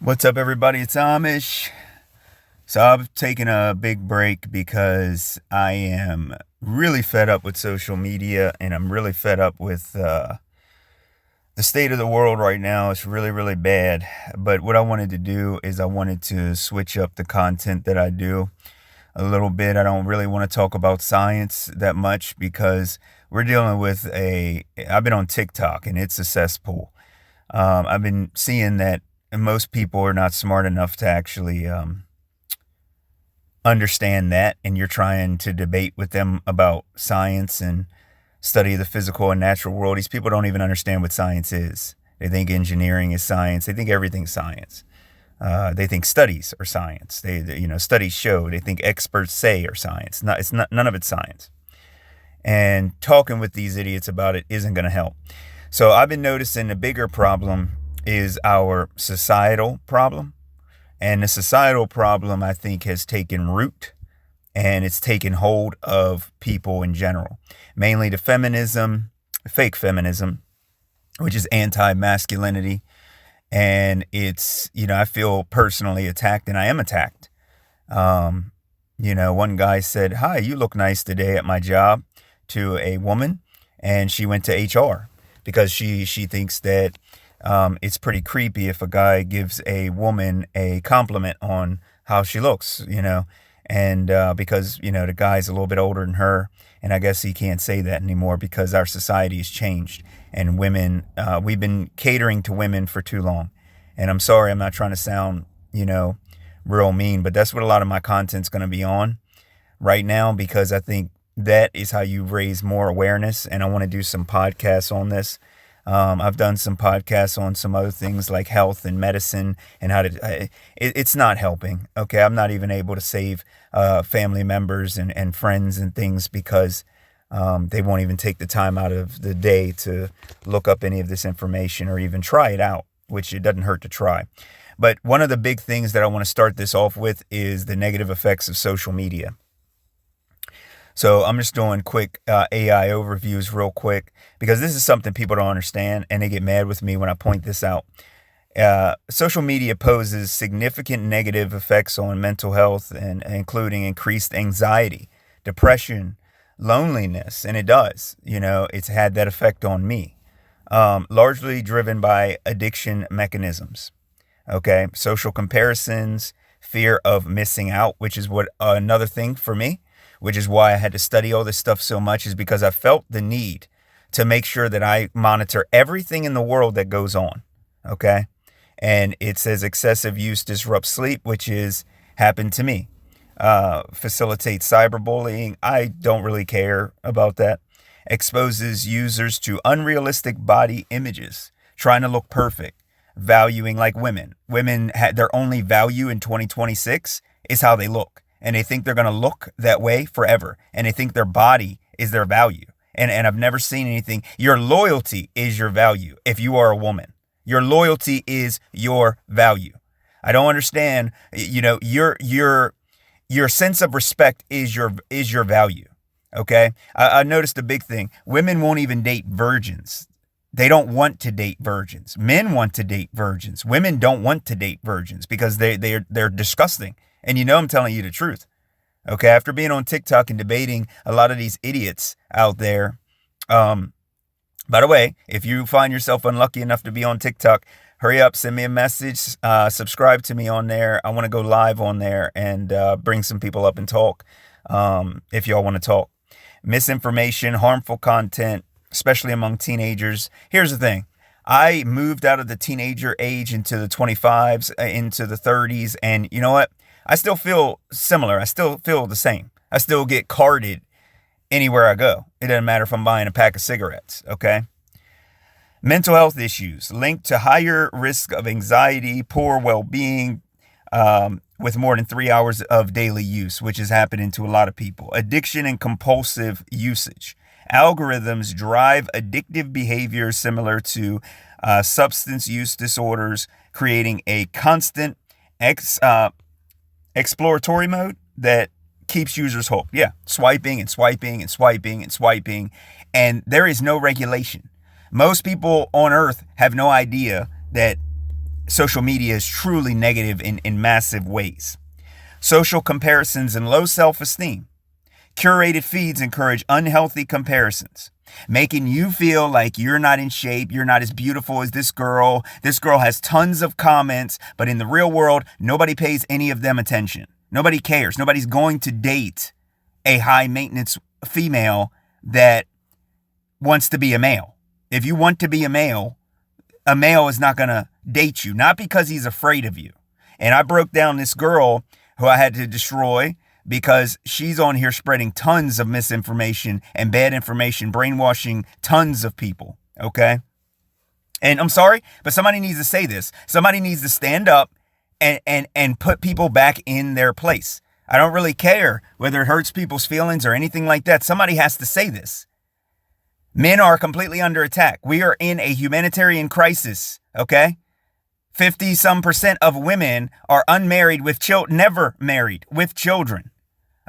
What's up, everybody? It's Amish. So I've taken a big break because I am really fed up with social media and I'm really fed up with the state of the world right now. It's really, really bad. But what I wanted to do is I wanted to switch up the content that I do a little bit. I don't really want to talk about science that much because we're dealing with I've been on TikTok and it's a cesspool. I've been seeing that most people are not smart enough to actually understand that, and you're trying to debate with them about science and study of the physical and natural world. These people don't even understand what science is. They think engineering is science. They think everything's science. They think studies are science. Studies show. They think experts say are science. It's not. None of it's science. And talking with these idiots about it isn't going to help. So I've been noticing the bigger problem is our societal problem. And the societal problem, I think, has taken root and it's taken hold of people in general, mainly the feminism, fake feminism, which is anti-masculinity. And I feel personally attacked, and I am attacked. One guy said, "Hi, you look nice today at my job," to a woman, and she went to HR because she thinks that it's pretty creepy if a guy gives a woman a compliment on how she looks, and because, the guy's a little bit older than her, and I guess he can't say that anymore because our society has changed, and women, we've been catering to women for too long. And I'm sorry, I'm not trying to sound, real mean, but that's what a lot of my content's going to be on right now, because I think that is how you raise more awareness, and I want to do some podcasts on this. I've done some podcasts on some other things like health and medicine and how to, it's not helping. Okay. I'm not even able to save, family members and friends and things because, they won't even take the time out of the day to look up any of this information or even try it out, which it doesn't hurt to try. But one of the big things that I want to start this off with is the negative effects of social media. So I'm just doing quick AI overviews real quick because this is something people don't understand and they get mad with me when I point this out. Social media poses significant negative effects on mental health, and including increased anxiety, depression, loneliness, and it does. It's had that effect on me, largely driven by addiction mechanisms. Okay, social comparisons, fear of missing out, which is what another thing for me, which is why I had to study all this stuff so much, is because I felt the need to make sure that I monitor everything in the world that goes on. Okay. And it says excessive use disrupts sleep, which is happened to me. Facilitates cyberbullying. I don't really care about that. Exposes users to unrealistic body images, trying to look perfect, valuing like women. Women had their only value in 2026 is how they look. And they think they're going to look that way forever. And they think their body is their value. And I've never seen anything. Your loyalty is your value. If you are a woman, your loyalty is your value. I don't understand. Your sense of respect is your value. Okay. I noticed a big thing. Women won't even date virgins. They don't want to date virgins. Men want to date virgins. Women don't want to date virgins because they're disgusting. And I'm telling you the truth. Okay, after being on TikTok and debating a lot of these idiots out there. By the way, if you find yourself unlucky enough to be on TikTok, hurry up, send me a message, subscribe to me on there. I want to go live on there and bring some people up and talk, if y'all want to talk. Misinformation, harmful content, especially among teenagers. Here's the thing. I moved out of the teenager age into the 25s, into the 30s, and you know what? I still feel similar. I still feel the same. I still get carded anywhere I go. It doesn't matter if I'm buying a pack of cigarettes, okay? Mental health issues linked to higher risk of anxiety, poor well-being, with more than 3 hours of daily use, which is happening to a lot of people. Addiction and compulsive usage. Algorithms drive addictive behavior similar to substance use disorders, creating a constant exploratory mode that keeps users hooked. Yeah, swiping and swiping and swiping and swiping. And there is no regulation. Most people on earth have no idea that social media is truly negative in massive ways. Social comparisons and low self-esteem. Curated feeds encourage unhealthy comparisons, making you feel like you're not in shape, you're not as beautiful as this girl. This girl has tons of comments, but in the real world, nobody pays any of them attention. Nobody cares. Nobody's going to date a high maintenance female that wants to be a male. If you want to be a male is not going to date you, not because he's afraid of you. And I broke down this girl who I had to destroy because she's on here spreading tons of misinformation and bad information, brainwashing tons of people. Okay. And I'm sorry, but somebody needs to say this. Somebody needs to stand up and put people back in their place. I don't really care whether it hurts people's feelings or anything like that. Somebody has to say this. Men are completely under attack. We are in a humanitarian crisis. Okay. 50% of women are unmarried with children, never married with children.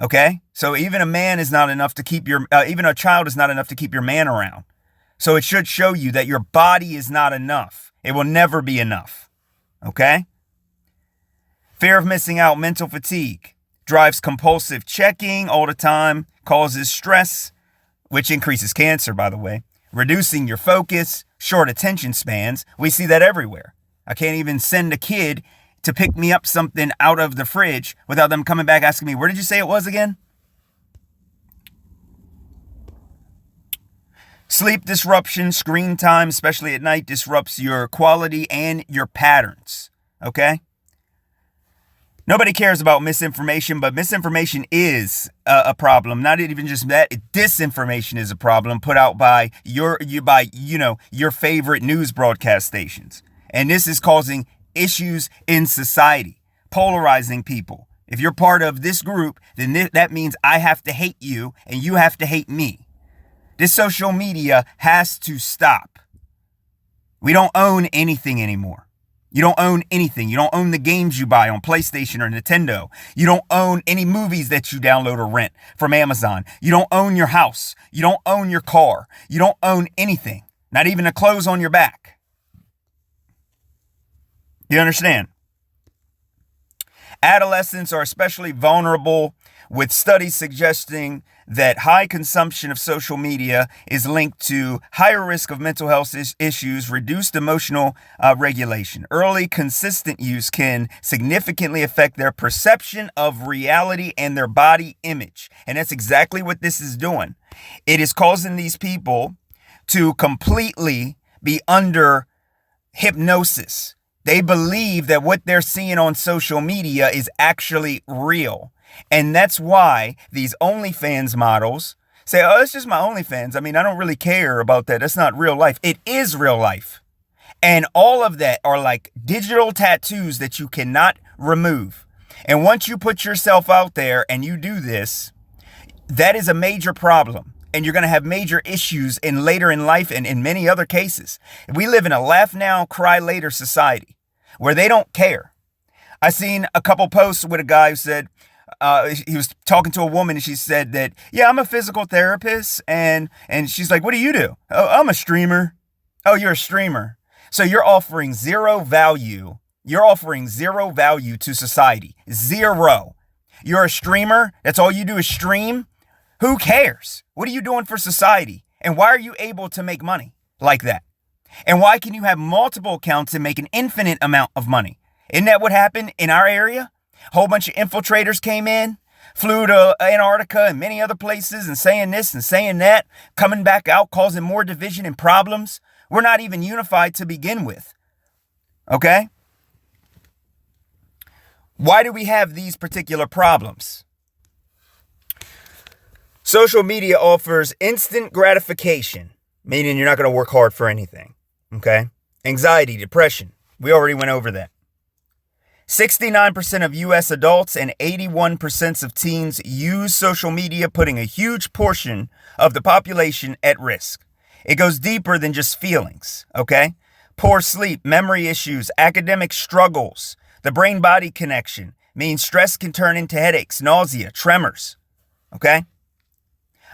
Okay. So even a man is not enough to keep even a child is not enough to keep your man around. So it should show you that your body is not enough. It will never be enough. Okay. Fear of missing out, mental fatigue, drives compulsive checking all the time, causes stress, which increases cancer, by the way, reducing your focus, short attention spans. We see that everywhere. I can't even send a kid to pick me up something out of the fridge without them coming back asking me, where did you say it was again? Sleep disruption, screen time, especially at night, disrupts your quality and your patterns. Okay? Nobody cares about misinformation, but misinformation is a problem. Not even just that, disinformation is a problem put out by your favorite news broadcast stations. And this is causing issues in society, polarizing people. If you're part of this group, then that means I have to hate you and you have to hate me. This social media has to stop. We don't own anything anymore. You don't own anything. You don't own the games you buy on PlayStation or Nintendo. You don't own any movies that you download or rent from Amazon. You don't own your house. You don't own your car. You don't own anything, not even the clothes on your back. You understand? Adolescents are especially vulnerable, with studies suggesting that high consumption of social media is linked to higher risk of mental health issues, reduced emotional regulation. Early, consistent use can significantly affect their perception of reality and their body image. And that's exactly what this is doing. It is causing these people to completely be under hypnosis. They believe that what they're seeing on social media is actually real. And that's why these OnlyFans models say, oh, it's just my OnlyFans. I mean, I don't really care about that. That's not real life. It is real life. And all of that are like digital tattoos that you cannot remove. And once you put yourself out there and you do this, that is a major problem. And you're going to have major issues later in life and in many other cases. We live in a laugh now, cry later society where they don't care. I seen a couple posts with a guy who said, he was talking to a woman and she said that, yeah, I'm a physical therapist. And she's like, what do you do? Oh, I'm a streamer. Oh, you're a streamer. So you're offering zero value. You're offering zero value to society. Zero. You're a streamer. That's all you do is stream. Who cares? What are you doing for society? And why are you able to make money like that? And why can you have multiple accounts and make an infinite amount of money? Isn't that what happened in our area? A whole bunch of infiltrators came in, flew to Antarctica and many other places and saying this and saying that, coming back out, causing more division and problems. We're not even unified to begin with. Okay? Why do we have these particular problems? Social media offers instant gratification, meaning you're not going to work hard for anything. Okay? Anxiety, depression. We already went over that. 69% of U.S. adults and 81% of teens use social media, putting a huge portion of the population at risk. It goes deeper than just feelings, okay? Poor sleep, memory issues, academic struggles, the brain-body connection means stress can turn into headaches, nausea, tremors, okay?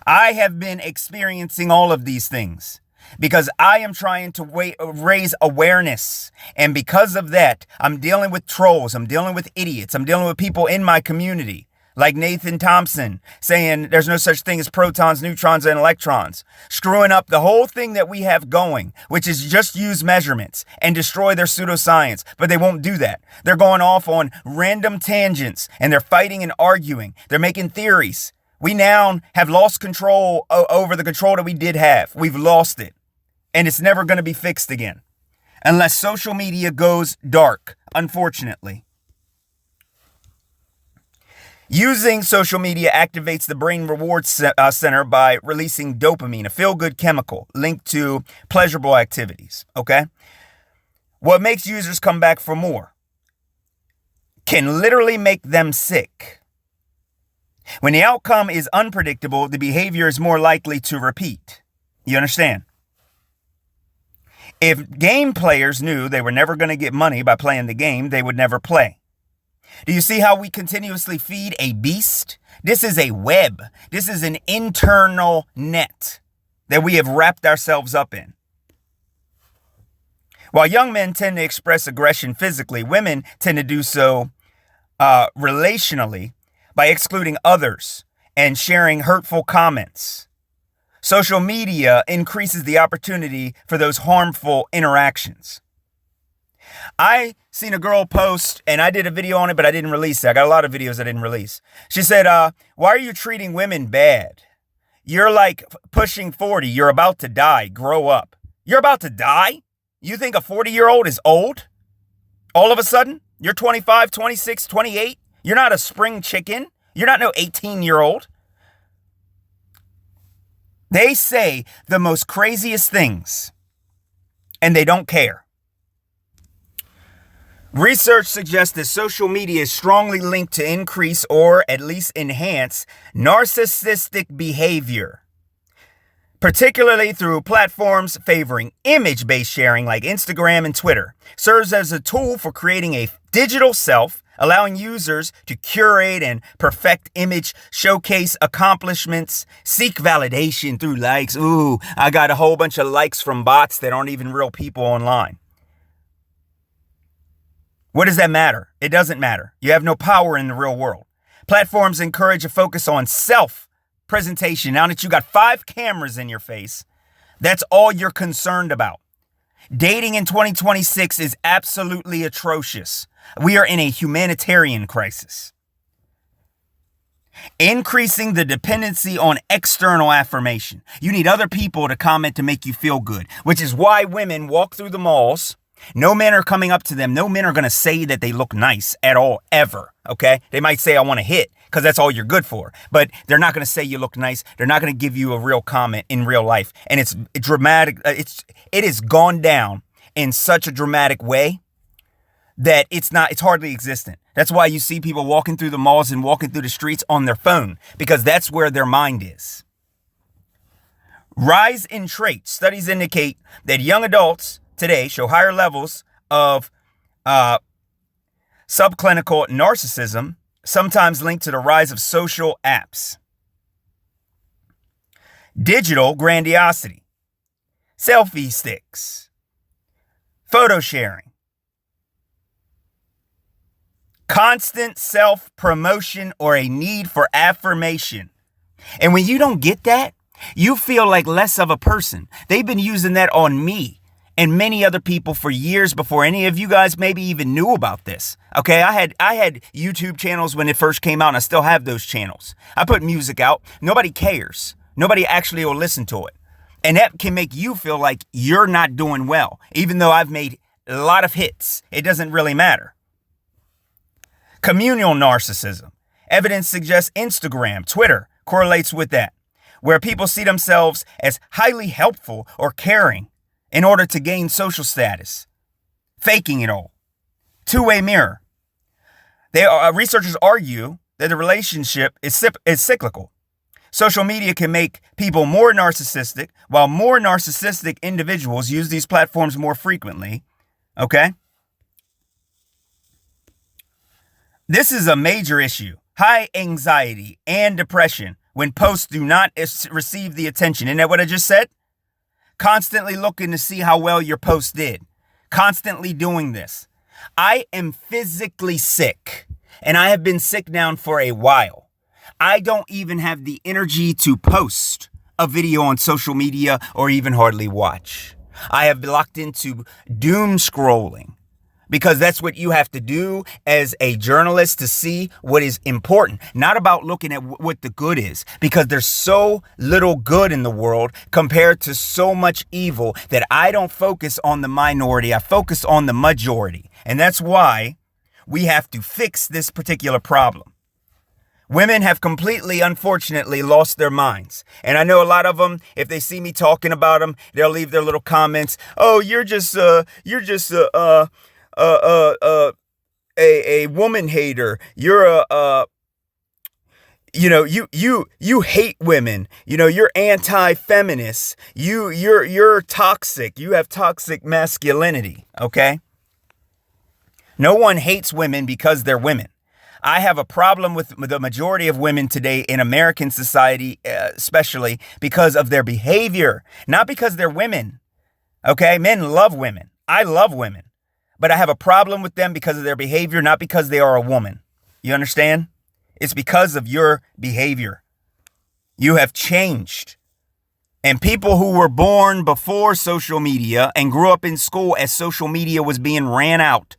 I have been experiencing all of these things. because I am trying to raise awareness. And because of that, I'm dealing with trolls. I'm dealing with idiots. I'm dealing with people in my community, like Nathan Thompson, saying there's no such thing as protons, neutrons, and electrons, screwing up the whole thing that we have going, which is just use measurements and destroy their pseudoscience. But they won't do that. They're going off on random tangents, and they're fighting and arguing. They're making theories. We now have lost control over the control that we did have. We've lost it. And it's never going to be fixed again unless social media goes dark, unfortunately. Using social media activates the brain reward center by releasing dopamine, a feel-good chemical linked to pleasurable activities, okay? What makes users come back for more can literally make them sick. When the outcome is unpredictable, the behavior is more likely to repeat. You understand? If game players knew they were never going to get money by playing the game, they would never play. Do you see how we continuously feed a beast? This is a web. This is an internal net that we have wrapped ourselves up in. While young men tend to express aggression physically, women tend to do so relationally by excluding others and sharing hurtful comments. Social media increases the opportunity for those harmful interactions. I seen a girl post, and I did a video on it, but I didn't release it. I got a lot of videos I didn't release. She said, why are you treating women bad? You're like pushing 40. You're about to die. Grow up. You're about to die? You think a 40-year-old is old? All of a sudden? You're 25, 26, 28? You're not a spring chicken? You're not no 18-year-old? They say the most craziest things, and they don't care. Research suggests that social media is strongly linked to increase or at least enhance narcissistic behavior, particularly through platforms favoring image-based sharing like Instagram and Twitter. Serves as a tool for creating a digital self, allowing users to curate and perfect image, showcase accomplishments, seek validation through likes. Ooh, I got a whole bunch of likes from bots that aren't even real people online. What does that matter? It doesn't matter. You have no power in the real world. Platforms encourage a focus on self-presentation. Now that you got 5 cameras in your face, that's all you're concerned about. Dating in 2026 is absolutely atrocious. We are in a humanitarian crisis. Increasing the dependency on external affirmation. You need other people to comment to make you feel good, which is why women walk through the malls. No men are coming up to them. No men are going to say that they look nice at all, ever. Okay? They might say, I want to hit, because that's all you're good for. But they're not going to say you look nice. They're not going to give you a real comment in real life. And it's dramatic. It has gone down in such a dramatic way that it's hardly existent. That's why you see people walking through the malls and walking through the streets on their phone, because that's where their mind is. Rise in traits. Studies indicate that young adults today show higher levels of subclinical narcissism, sometimes linked to the rise of social apps. Digital grandiosity, selfie sticks, photo sharing, constant self-promotion, or a need for affirmation. And when you don't get that, you feel like less of a person. They've been using that on me and many other people for years before any of you guys maybe even knew about this. Okay, I had YouTube channels when it first came out, and I still have those channels. I put music out. Nobody cares. Nobody actually will listen to it. And that can make you feel like you're not doing well. Even though I've made a lot of hits, it doesn't really matter. Communal narcissism. Evidence suggests Instagram, Twitter correlates with that, where people see themselves as highly helpful or caring in order to gain social status, faking it all. Two-way mirror. Researchers argue that the relationship is cyclical. Social media can make people more narcissistic, while more narcissistic individuals use these platforms more frequently. Okay? This is a major issue. High anxiety and depression when posts do not receive the attention. Isn't that what I just said? constantly looking to see how well your post did, constantly doing this. I am physically sick, and I have been sick now for a while. I don't even have the energy to post a video on social media or even hardly watch. I have locked into doom scrolling because that's what you have to do as a journalist to see what is important. Not about looking at what the good is, because there's so little good in the world compared to so much evil that I don't focus on the minority. I focus on the majority. And that's why we have to fix this particular problem. Women have completely, unfortunately, lost their minds. And I know a lot of them, if they see me talking about them, they'll leave their little comments. Oh, you're just a woman hater. You're you hate women. You're anti-feminist. You're toxic. You have toxic masculinity. Okay. No one hates women because they're women. I have a problem with the majority of women today in American society, especially because of their behavior, not because they're women. Okay. Men love women. I love women, but I have a problem with them because of their behavior, not because they are a woman. You understand? It's because of your behavior. You have changed. And people who were born before social media and grew up in school as social media was being ran out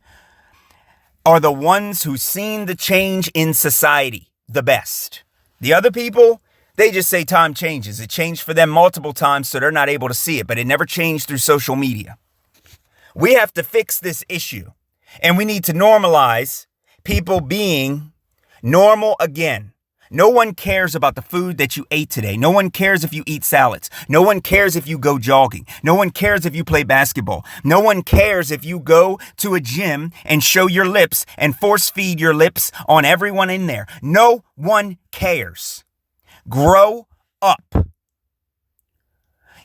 are the ones who've seen the change in society the best. The other people, they just say time changes. It changed for them multiple times, so they're not able to see it, but it never changed through social media. We have to fix this issue, and we need to normalize people being normal again. No one cares about the food that you ate today. No one cares if you eat salads. No one cares if you go jogging. No one cares if you play basketball. No one cares if you go to a gym and show your lips and force feed your lips on everyone in there. No one cares. Grow up.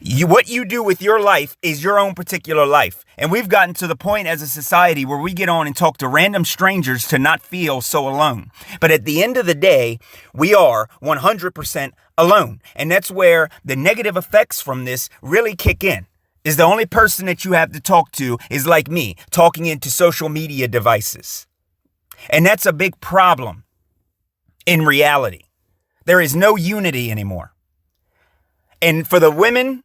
What you do with your life is your own particular life. And we've gotten to the point as a society where we get on and talk to random strangers to not feel so alone. But at the end of the day, we are 100% alone. And that's where the negative effects from this really kick in. Is the only person that you have to talk to is like me, talking into social media devices. And that's a big problem in reality. There is no unity anymore. And for the women,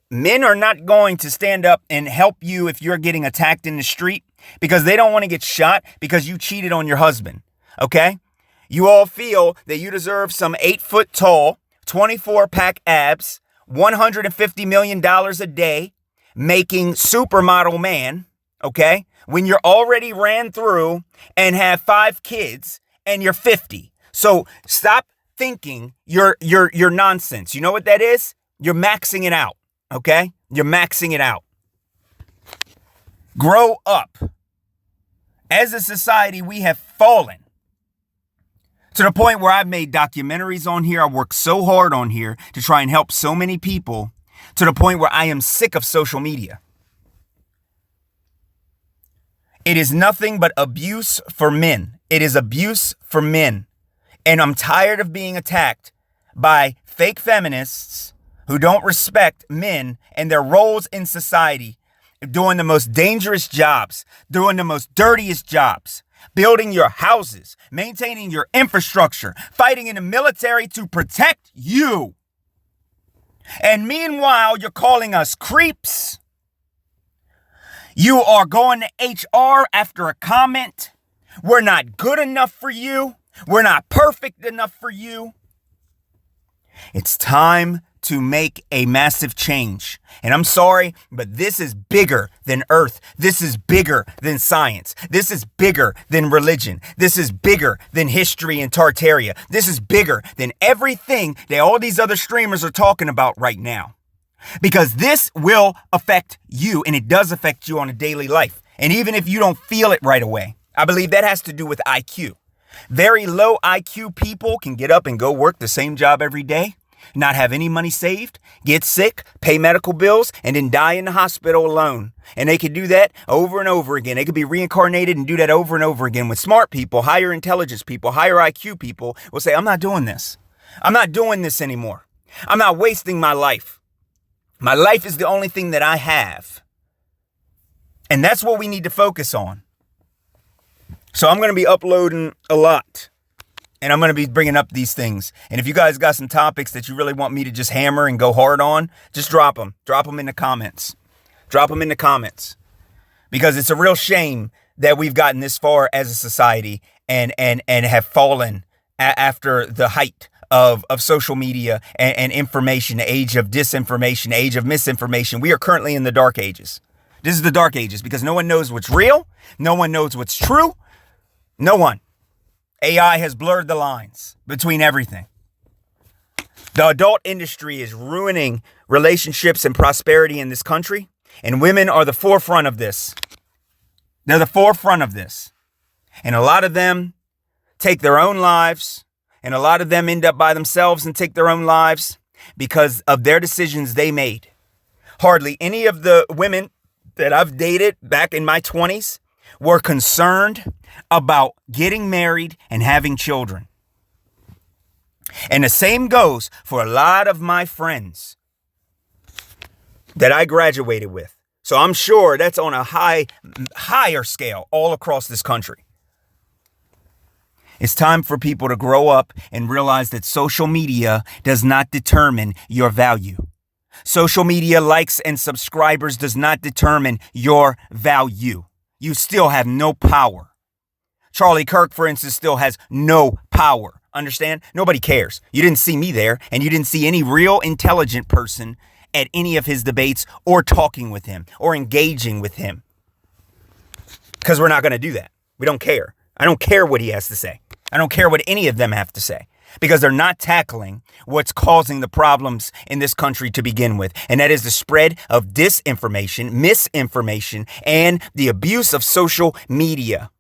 men are not going to stand up and help you if you're getting attacked in the street because they don't want to get shot because you cheated on your husband. Okay? You all feel that you deserve some 8-foot tall, 24-pack abs, $150 million a day, making supermodel man. Okay? When you're already ran through and have 5 kids and you're 50. So stop thinking you're nonsense. You know what that is? You're maxing it out. Okay? You're maxing it out. Grow up. As a society, we have fallen to the point where I've made documentaries on here. I work so hard on here to try and help so many people to the point where I am sick of social media. It is nothing but abuse for men. It is abuse for men. And I'm tired of being attacked by fake feminists who don't respect men and their roles in society, doing the most dangerous jobs, doing the most dirtiest jobs, building your houses, maintaining your infrastructure, fighting in the military to protect you. And meanwhile, you're calling us creeps. You are going to HR after a comment. We're not good enough for you. We're not perfect enough for you. It's time to make a massive change. And I'm sorry, but this is bigger than Earth. This is bigger than science. This is bigger than religion. This is bigger than history and Tartaria. This is bigger than everything that all these other streamers are talking about right now. Because this will affect you, and it does affect you on a daily life. And even if you don't feel it right away, I believe that has to do with IQ. Very low IQ people can get up and go work the same job every day, not have any money saved, get sick, pay medical bills, and then die in the hospital alone. And they could do that over and over again. They could be reincarnated and do that over and over again. With smart people, higher intelligence people, higher IQ people will say, I'm not doing this. I'm not doing this anymore. I'm not wasting my life. My life is the only thing that I have. And that's what we need to focus on. So I'm going to be uploading a lot. And I'm going to be bringing up these things. And if you guys got some topics that you really want me to just hammer and go hard on, just drop them. Drop them in the comments. Drop them in the comments. Because it's a real shame that we've gotten this far as a society and have fallen after the height of social media and information, the age of disinformation, age of misinformation. We are currently in the dark ages. This is the dark ages because no one knows what's real. No one knows what's true. No one. AI has blurred the lines between everything. The adult industry is ruining relationships and prosperity in this country. And women are the forefront of this. They're the forefront of this. And a lot of them take their own lives. And a lot of them end up by themselves and take their own lives because of their decisions they made. Hardly any of the women that I've dated back in my 20s were concerned about getting married and having children. And the same goes for a lot of my friends that I graduated with. So I'm sure that's on a higher scale all across this country. It's time for people to grow up and realize that social media does not determine your value. Social media likes and subscribers does not determine your value. You still have no power. Charlie Kirk, for instance, still has no power. Understand? Nobody cares. You didn't see me there, and you didn't see any real intelligent person at any of his debates or talking with him or engaging with him. Because we're not going to do that. We don't care. I don't care what he has to say. I don't care what any of them have to say because they're not tackling what's causing the problems in this country to begin with. And that is the spread of disinformation, misinformation, and the abuse of social media.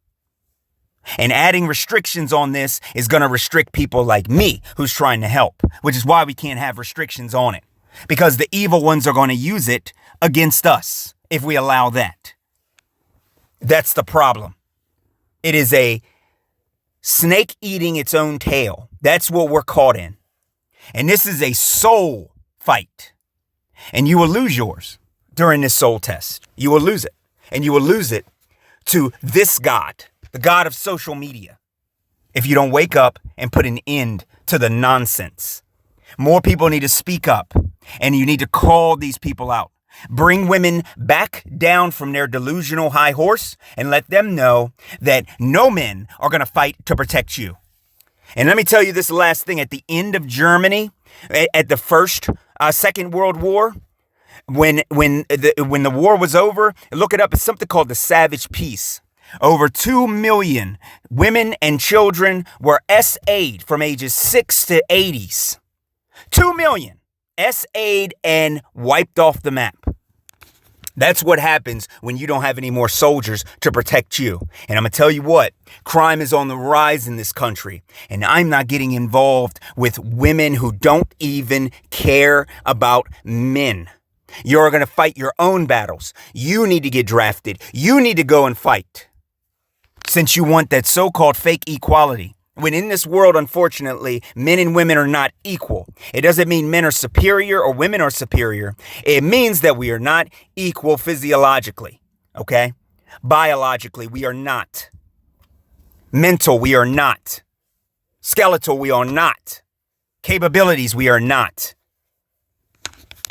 And adding restrictions on this is going to restrict people like me who's trying to help, which is why we can't have restrictions on it because the evil ones are going to use it against us if we allow that. That's the problem. It is a snake eating its own tail. That's what we're caught in. And this is a soul fight. And you will lose yours during this soul test. You will lose it. And you will lose it to this God, the God of social media, if you don't wake up and put an end to the nonsense. More people need to speak up, and you need to call these people out. Bring women back down from their delusional high horse and let them know that no men are going to fight to protect you. And let me tell you this last thing. At the end of Germany, at the Second World War, when the war was over, look it up. It's something called the Savage Peace. Over 2 million women and children were SA'd from ages 6 to 80s. 2 million SA'd and wiped off the map. That's what happens when you don't have any more soldiers to protect you. And I'm going to tell you what, crime is on the rise in this country. And I'm not getting involved with women who don't even care about men. You're going to fight your own battles. You need to get drafted. You need to go and fight. Since you want that so-called fake equality. When in this world, unfortunately, men and women are not equal. It doesn't mean men are superior or women are superior. It means that we are not equal physiologically, okay? Biologically, we are not. Mental, we are not. Skeletal, we are not. Capabilities, we are not.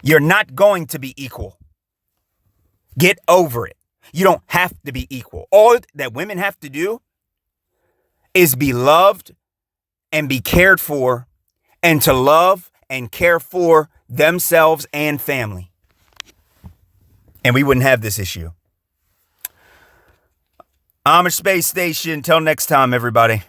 You're not going to be equal. Get over it. You don't have to be equal. All that women have to do is be loved and be cared for and to love and care for themselves and family. And we wouldn't have this issue. I'm a space station. Till next time, everybody.